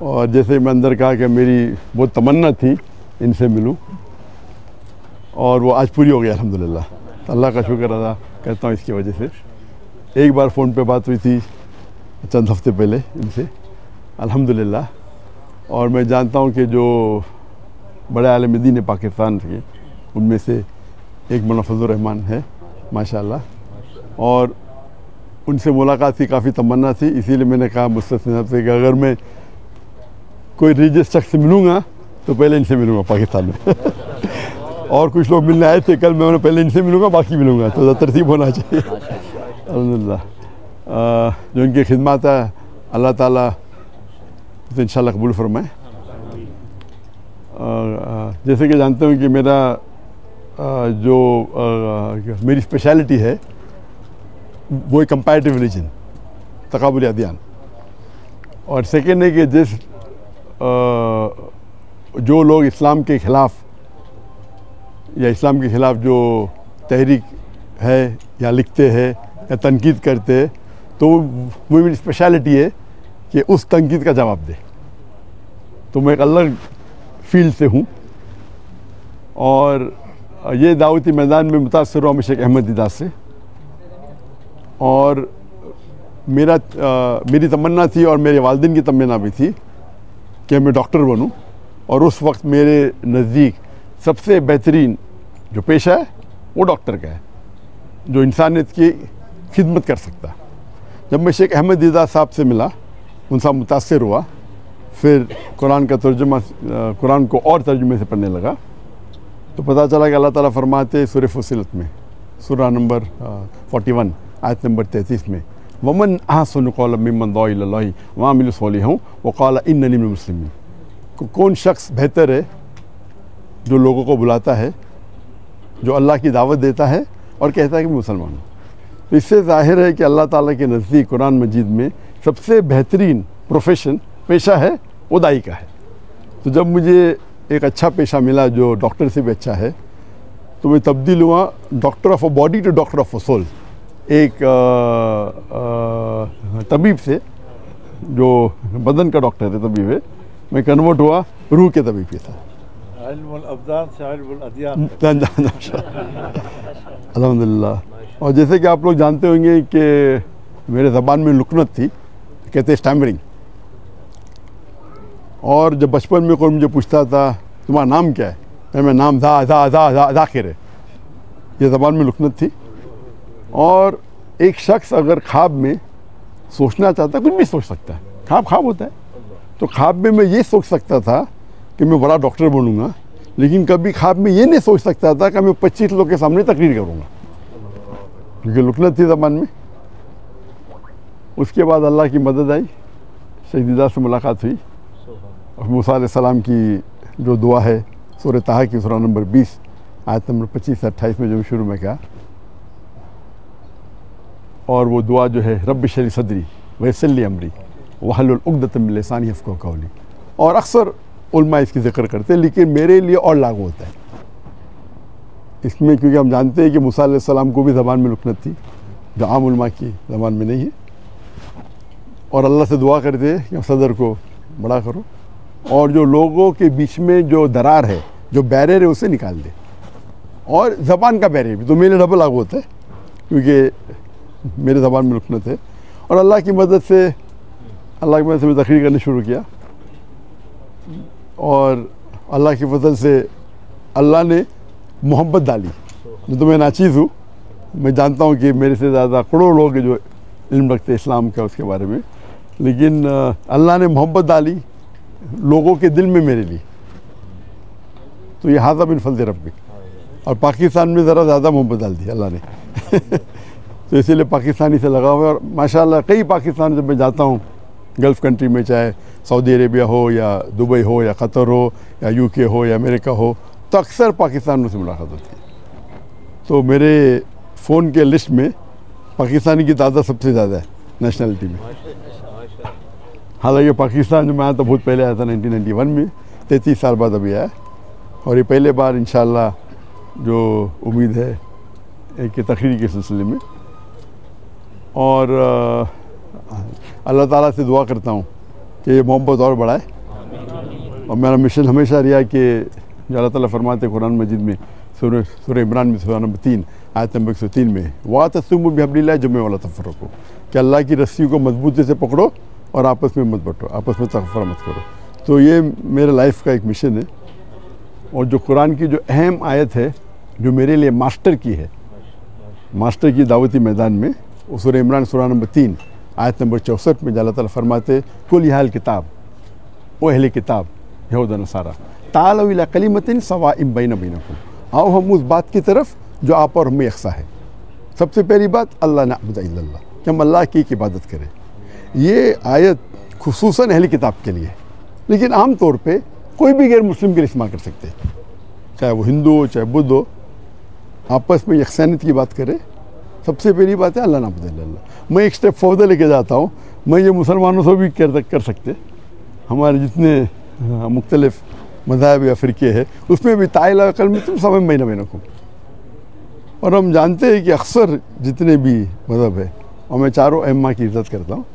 और जैसे मैं अंदर कहा कि मेरी बहुत तमन्ना थी इनसे मिलूं, और वो आज पूरी हो गई अल्हम्दुलिल्लाह। तो अल्लाह का शुक्र अदा करता हूँ इसकी वजह से। एक बार फ़ोन पे बात हुई थी चंद हफ्ते पहले इनसे अल्हम्दुलिल्लाह, और मैं जानता हूँ कि जो बड़े आलिम दीन है पाकिस्तान के, उनमें से एक मौलाना फजलुर रहमान है माशाअल्लाह, और उनसे मुलाकात की काफ़ी तमन्ना थी। इसीलिए मैंने कहा मुस्तफ़ी साहब से कि अगर मैं कोई रिलीजियस शख्स से मिलूँगा तो पहले इनसे मिलूँगा पाकिस्तान में और कुछ लोग मिलने आए थे कल, मैं पहले इनसे मिलूँगा बाकी मिलूँगा, तो तरतीब होना चाहिए। अल्हम्दुलिल्लाह जो इनकी खिदमत है अल्लाह ताला तो इंशाल्लाह कबूल फरमाए। जैसे कि जानते हो कि मेरा जो मेरी स्पेशलिटी है वो कंपैरेटिव रिलीजन, तकाबुल अदियान, और सेकेंड है कि जो लोग इस्लाम के ख़िलाफ़ या इस्लाम के ख़िलाफ़ जो तहरीक है या लिखते हैं या तनकीद करते हैं, तो वो मेरी स्पेशलिटी है कि उस तनकीद का जवाब दे। तो मैं एक अलग फील्ड से हूँ, और ये दावती मैदान में मुतासर हुआ मैं शेख अहमद दीदार से, और मेरी तमन्ना थी और मेरे वालिदैन की तमन्ना भी थी कि मैं डॉक्टर बनूं, और उस वक्त मेरे नज़दीक सबसे बेहतरीन जो पेशा है वो डॉक्टर का है, जो इंसानियत की खिदमत कर सकता। जब मैं शेख अहमद दीदार साहब से मिला, उनसे मुतासर हुआ, फिर कुरान का तर्जुमा, कुरान को और तर्जुमे से पढ़ने लगा, तो पता चला कि अल्लाह ताला फरमाते सूरह फुस्सिलत में, सूरह नंबर 41 आयत नंबर 33 में, वमन अहसनु क़ौलन मिम्मन दुआ इलल्लाहि व अमिला सालिहान व क़ाल इन्ननी मिनल मुस्लिमीन। कौन शख्स बेहतर है जो लोगों को बुलाता है, जो अल्लाह की दावत देता है और कहता है कि मैं मुसलमान हूँ। तो इससे ज़ाहिर है कि अल्लाह ताला के नज़दीक कुरान मजीद में सबसे बेहतरीन प्रोफेशन, पेशा है वो दाई का है। तो जब मुझे एक अच्छा पेशा मिला जो डॉक्टर से भी अच्छा है, तो मैं तब्दील हुआ doctor of a body to doctor of a soul. एक तबीब से जो बदन का डॉक्टर है, तबीब है, मैं कन्वर्ट हुआ रूह के तबीब के साथ। अल्हम्दुलिल्लाह। और जैसे कि आप लोग जानते होंगे कि मेरे ज़बान में लुकनत थी, कहते स्टैमरिंग, और जब बचपन में कोई मुझे पूछता था तुम्हारा नाम क्या है, मैं नाम ज़ाकिर है, ये ज़बान में लुकनत थी। और एक शख्स अगर ख्वाब में सोचना चाहता, कुछ भी सोच सकता है, ख्वाब होता है, तो ख्वाब में मैं ये सोच सकता था कि मैं बड़ा डॉक्टर बनूंगा, लेकिन कभी ख्वाब में ये नहीं सोच सकता था कि मैं 25 लोग के सामने तकरीर करूंगा, क्योंकि लुकनत थी ज़बान में। उसके बाद अल्लाह की मदद आई, शेख दीदार से मुलाकात हुई, और मूसा अलैहिस्सलाम की जो दुआ है सूरह ताहा की सूरह नंबर 20 आयत नंबर 25 से 28 में जो शुरू में कहा, और वो दुआ जो है रब्बि इश्रह ली सदरी वयस्सिर ली अमरी वहलुल उक़दतम मिन लिसानी यफ़क़हू क़ौली, और अक्सर उलमा इसकी ज़िक्र करते हैं, लेकिन मेरे लिए और लागू होता है इसमें, क्योंकि हम जानते हैं कि मूसा अलैहिस्सलाम को भी ज़बान में लुकनत थी जो आम उलमा की ज़बान में नहीं है, और अल्लाह से दुआ करते हैं कि सदर को बड़ा करो, और जो लोगों के बीच में जो दरार है, जो बैरियर है, उसे निकाल दे। और ज़बान का बैरियर भी तो मेरे डबल लागू होता है, क्योंकि मेरे ज़बान में लुकनत है। और अल्लाह की मदद से मैं तकरीर करनी शुरू किया, और अल्लाह की फजल से अल्लाह ने मोहब्बत डाली। तो मैं नाचीज़ हूँ, मैं जानता हूँ कि मेरे से ज़्यादा करोड़ों लोग जो इल्म रखते इस्लाम का उसके बारे में, लेकिन अल्लाह ने मोहब्बत डाली लोगों के दिल में मेरे लिए, तो ये हाज़ा मिन फज़ल रब्बिक। और पाकिस्तान में ज़रा ज़्यादा मोहब्बत डाल दी अल्लाह ने तो इसीलिए पाकिस्तानी से लगा हुआ है। और माशाल्लाह कई पाकिस्तान जब मैं जाता हूँ गल्फ़ कंट्री में, चाहे सऊदी अरेबिया हो या दुबई हो या क़तर हो या यूके हो या अमेरिका हो, तो अक्सर पाकिस्तान से मुलाकात होती है। तो मेरे फ़ोन के लिस्ट में पाकिस्तानी की तादाद सबसे ज़्यादा है नेशनलिटी में। हालांकि पाकिस्तान जो मैं आया तो बहुत पहले आया था 1991 में, 33 साल बाद अभी आया, और ये पहले बार इंशाल्लाह जो उम्मीद है एक तकरीर के सिलसिले में। और अल्लाह ताला से दुआ करता हूँ कि ये मोहब्बत और बढ़ाए। और मेरा मिशन हमेशा रहा कि जो अल्लाह ताला फरमाते कुरान मजीद में सूरह इमरान में सूरह नंबर 3 आयत नंबर 103 में वातसिमू बिहब्लिल्लाह जमीअन वला तफर्रकू, कि अल्लाह की रस्सी को मजबूती से पकड़ो और आपस में मत बंटो, आपस में तफर्रक मत करो। तो ये मेरे लाइफ का एक मिशन है। और जो कुरान की जो अहम आयत है जो मेरे लिए मास्टर की है, मास्टर की दावती मैदान में, वो सूरह इमरान सूरह नंबर 3 आयत नंबर 64 में अल्लाह ताला फरमाते कुल या अहल किताब, ओ अहले किताब यहूद नसारा तालू इला कलिमतिन सवाइम बैना बैनकुम, आओ हम उस बात की तरफ जो आप और हमें यकसा है। सबसे पहली बात अल्लाह नअबुद इल्लल्लाह, कि हम अल्लाह की इबादत करें। ये आयत खुसूसन अहले किताब के लिए, लेकिन आम तौर पे कोई भी गैर मुस्लिम के लिए इस्तेमाल कर सकते हैं, चाहे वो हिंदू हो चाहे बुद्ध हो, आपस में यकसानियत की बात करें। सबसे पहली बात है अल्लाह नअबुद इल्लल्लाह। मैं एक स्टेप फॉर्दर लेके जाता हूँ, मैं ये मुसलमानों से भी कर सकते, हमारे जितने मुख्तलिफ मज़ाहब या फ़िरके हैं उसमें भी ताइला अकल में तुम समय महीना महीना को। और हम जानते हैं कि अक्सर जितने भी मज़हब है, और मैं चारों अइम्मा की इज़्ज़त करता हूँ,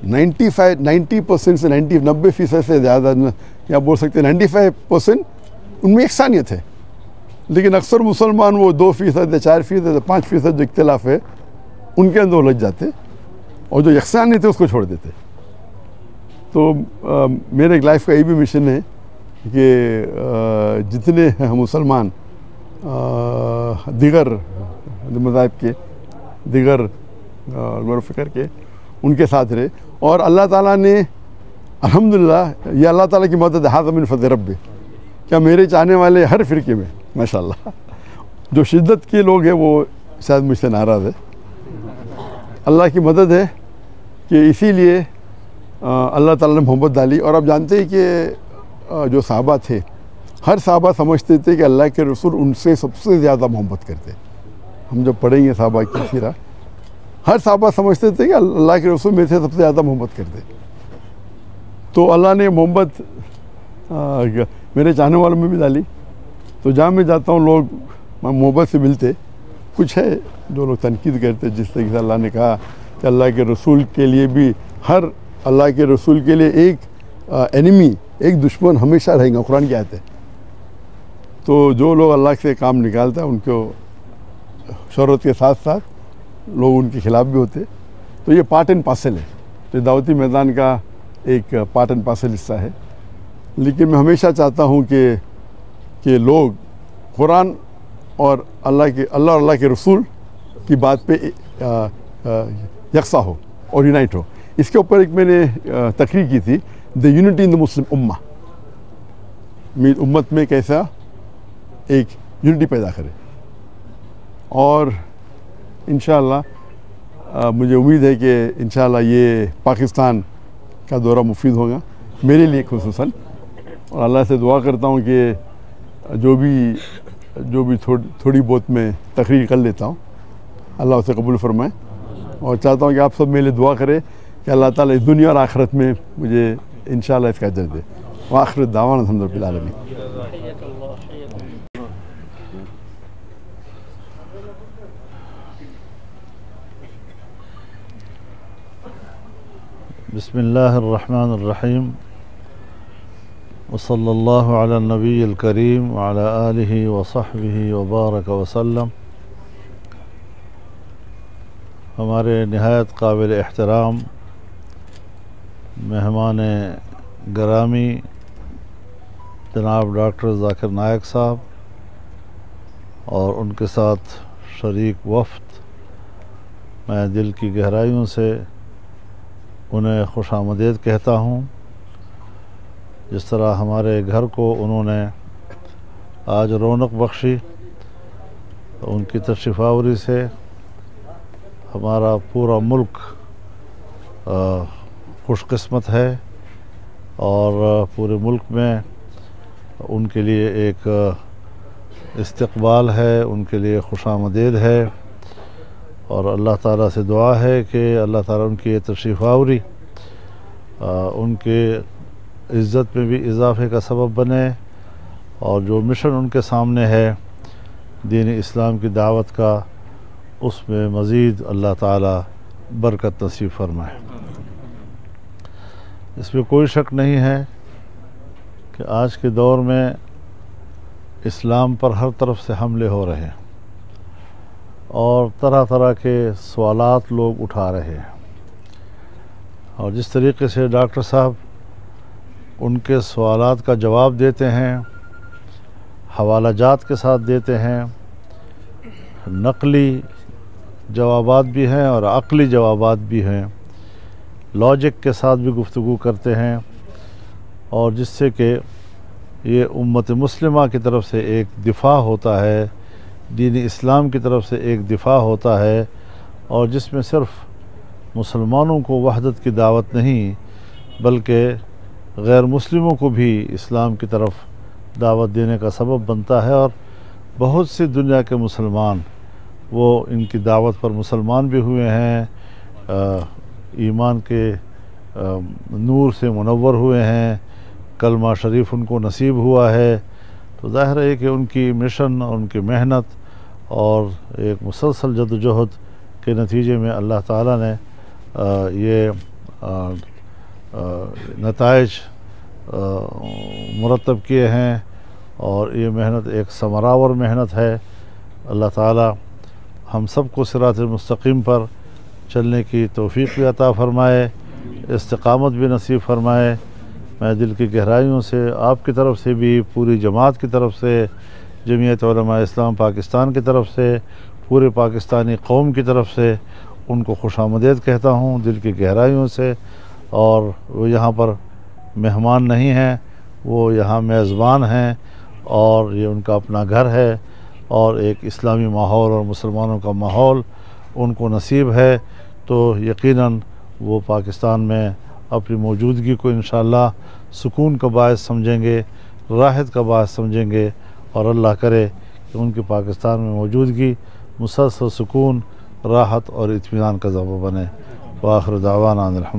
90% से 90% से ज़्यादा, या बोल सकते हैं 95% उनमें यकसानियत है। लेकिन अक्सर मुसलमान वो 2% या 4% या 5% जो इख्तिलाफ है उनके अंदर उलझ जाते और जो यकसानियत है उसको छोड़ देते। तो मेरे एक लाइफ का ये भी मिशन है कि जितने मुसलमान दिगर मज़ाहिब के, दिगर फ़िक्र के, उनके साथ रहे। और अल्लाह ताला ने अल्हम्दुलिल्लाह, ये अल्लाह ताला की मदद हाज़ा मिन फ़ज़्ल रब्बी, क्या मेरे चाहने वाले हर फ़िरके में माशाअल्लाह जो शिद्दत के लोग हैं वो शायद मुझसे नाराज़ है। अल्लाह की मदद है कि इसीलिए अल्लाह ताला ने मोहब्बत डाली। और आप जानते हैं कि जो सहाबा थे, हर सहाबा समझते थे कि अल्लाह के रसूल उनसे सबसे ज़्यादा मोहब्बत करते। हम जब पढ़ेंगे सहाबा की सीरा, हर सहाबा समझते थे कि अल्लाह के रसूल मेरे से सबसे ज़्यादा मोहब्बत करते। तो अल्लाह ने मोहब्बत मेरे चाहने वालों में भी डाली। तो जहाँ मैं जाता हूँ लोग मोहब्बत से मिलते। कुछ है जो लोग तनकीद करते, जिस तरीके से अल्लाह ने कहा कि अल्लाह के रसूल के लिए भी, हर अल्लाह के रसूल के लिए एक एनिमी, एक दुश्मन हमेशा रहेगा, कुरान की आयत है। तो जो लोग अल्लाह से काम निकालता है उनको शोहरत के साथ साथ लोग उनके खिलाफ भी होते। तो ये पार्ट एंड पार्सल है, तो दावती मैदान का एक पार्ट एंड पार्सल हिस्सा है। लेकिन मैं हमेशा चाहता हूँ कि लोग कुरान और अल्लाह के रसूल की बात पे यकसा हो और यूनाइट हो। इसके ऊपर एक मैंने तकरीर की थी, the unity in the Muslim उम्मा, उम्मत में कैसा एक यूनिटी पैदा करे। और इंशाअल्लाह मुझे उम्मीद है कि इंशाअल्लाह ये पाकिस्तान का दौरा मुफीद होगा मेरे लिए खुसूसन। और अल्लाह से दुआ करता हूँ कि जो भी थोड़ी बहुत मैं तकरीर कर लेता हूँ अल्लाह उसे कबूल फरमाए। और चाहता हूँ कि आप सब मेरे लिए दुआ करें कि अल्लाह ताला इस दुनिया और आखिरत में मुझे इंशाअल्लाह इसका अजर दे। व आखिर दावाना अल्हम्दुलिल्लाह आलमीन। बिस्मिल्लाहिर्रहमानिर्रहीम वसल्लल्लाहु अला नबील करीम व अला आलिहि व सहबिहि व बारक वसल्लम। हमारे नहायत काबिल एहतराम मेहमान गरामी जनाब डॉक्टर ज़ाकिर नायक साहब और उनके साथ शरीक वफ़द, मैं दिल की गहराइयों से उन्हें खुशामदीद कहता हूँ। जिस तरह हमारे घर को उन्होंने आज रौनक बख्शी, उनकी तशरीफ़ावरी से हमारा पूरा मुल्क खुशकिस्मत है और पूरे मुल्क में उनके लिए एक इस्तकबाल है, उनके लिए खुशामदीद है। और अल्लाह ताला से दुआ है कि अल्लाह ताला उनकी तशरीफ़ावरी उनके इज़्ज़त में भी इजाफ़े का सबब बने और जो मिशन उनके सामने है दीन इस्लाम की दावत का, उसमें मज़ीद अल्लाह ताला बरकत नसीब फरमाए। इसमें कोई शक नहीं है कि आज के दौर में इस्लाम पर हर तरफ से हमले हो रहे हैं और तरह तरह के सवालात लोग उठा रहे हैं, और जिस तरीके से डॉक्टर साहब उनके सवालात का जवाब देते हैं, हवाला जात के साथ देते हैं, नकली जवाबात भी हैं और अक़ली जवाबात भी हैं, लॉजिक के साथ भी गुफ्तगू करते हैं, और जिससे कि ये उम्मत मुस्लिमा की तरफ से एक दिफा होता है, दीन इस्लाम की तरफ से एक दिफा होता है, और जिसमें सिर्फ़ मुसलमानों को वहदत की दावत नहीं बल्कि गैर मुस्लिमों को भी इस्लाम की तरफ दावत देने का सबब बनता है। और बहुत सी दुनिया के मुसलमान वो इनकी दावत पर मुसलमान भी हुए हैं, ईमान के नूर से मुनव्वर हुए हैं, कलमा शरीफ उनको नसीब हुआ है। तो ज़ाहिर है कि उनकी मिशन और उनकी मेहनत और एक मुसलसल जद्दोजहद के नतीजे में अल्लाह ताला ने ये नताइज मुरतब किए हैं, और ये मेहनत एक समरावर मेहनत है। अल्लाह ताला हम सबको सिरात मुस्तकीम पर चलने की तौफीक भी अता फ़रमाए, इस्तिक़ामत भी नसीब फ़रमाए। मैं दिल की गहराइयों से आपकी तरफ से भी, पूरी जमात की तरफ से, जमीयत उलमा इस्लाम पाकिस्तान की तरफ से, पूरे पाकिस्तानी कौम की तरफ से उनको खुशामदीद कहता हूँ दिल की गहराइयों से। और वो यहाँ पर मेहमान नहीं हैं, वो यहाँ मेज़बान हैं, और ये उनका अपना घर है, और एक इस्लामी माहौल और मुसलमानों का माहौल उनको नसीब है। तो यकीनन वो पाकिस्तान में अपनी मौजूदगी को इंशाअल्लाह सुकून का बायस समझेंगे, राहत का बायस समझेंगे, और अल्लाह करे कि उनकी पाकिस्तान में मौजूदगी मुसलसल सुकून, राहत और इत्मीनान का ज़रिया बने। व आखिर दावाना अनिल हम्दुलिल्लाह।